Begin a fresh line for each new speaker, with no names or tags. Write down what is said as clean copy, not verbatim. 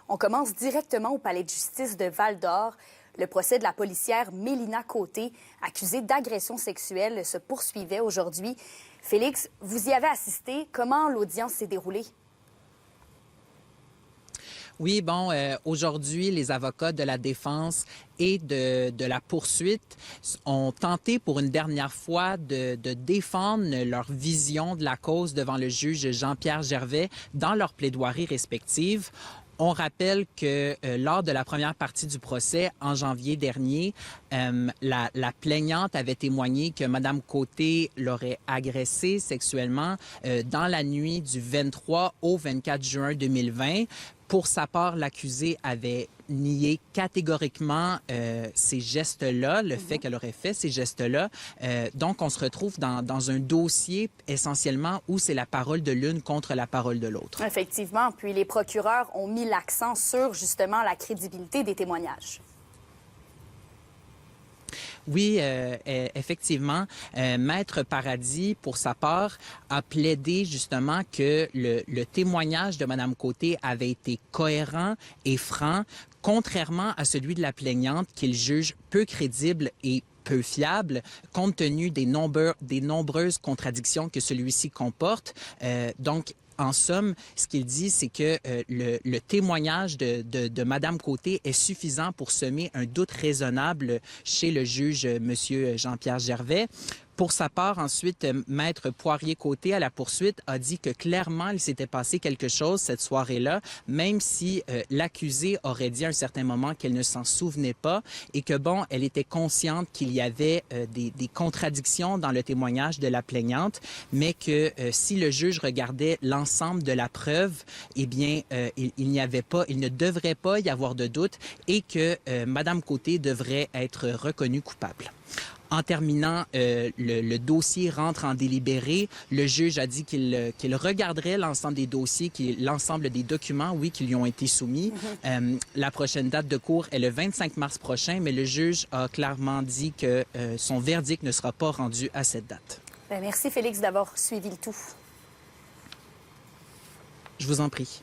On commence directement au palais de justice de Val-d'Or. Le procès de la policière Mélina Côté, accusée d'agression sexuelle, se poursuivait aujourd'hui. Félix, vous y avez assisté. Comment l'audience s'est déroulée?
Oui, bon, aujourd'hui, les avocats de la défense et de la poursuite ont tenté pour une dernière fois de défendre leur vision de la cause devant le juge Jean-Pierre Gervais dans leurs plaidoiries respectives. On rappelle que lors de la première partie du procès, en janvier dernier, la plaignante avait témoigné que Mme Côté l'aurait agressée sexuellement dans la nuit du 23 au 24 juin 2020. Pour sa part, l'accusée avait nié catégoriquement ces gestes-là, le fait qu'elle aurait fait ces gestes-là. Donc, on se retrouve dans un dossier essentiellement où c'est la parole de l'une contre la parole de l'autre.
Effectivement. Puis les procureurs ont mis l'accent sur justement la crédibilité des témoignages.
Oui, effectivement. Maître Paradis, pour sa part, a plaidé justement que le témoignage de Mme Côté avait été cohérent et franc, contrairement à celui de la plaignante qu'il juge peu crédible et peu fiable, compte tenu des nombreuses contradictions que celui-ci comporte. Donc, en somme, ce qu'il dit, c'est que le témoignage de Mme Côté est suffisant pour semer un doute raisonnable chez le juge, M. Jean-Pierre Gervais. Pour sa part, ensuite, Maître Poirier-Côté, à la poursuite, a dit que clairement, il s'était passé quelque chose cette soirée-là, même si l'accusée aurait dit à un certain moment qu'elle ne s'en souvenait pas et que, bon, elle était consciente qu'il y avait des contradictions dans le témoignage de la plaignante, mais que si le juge regardait l'ensemble de la preuve, eh bien, il ne devrait pas y avoir de doute et que Mme Côté devrait être reconnue coupable. En terminant, le dossier rentre en délibéré. Le juge a dit qu'il regarderait l'ensemble des dossiers, l'ensemble des documents, oui, qui lui ont été soumis. La prochaine date de cour est le 25 mars prochain, mais le juge a clairement dit que son verdict ne sera pas rendu à cette date.
Bien, merci Félix d'avoir suivi le tout.
Je vous en prie.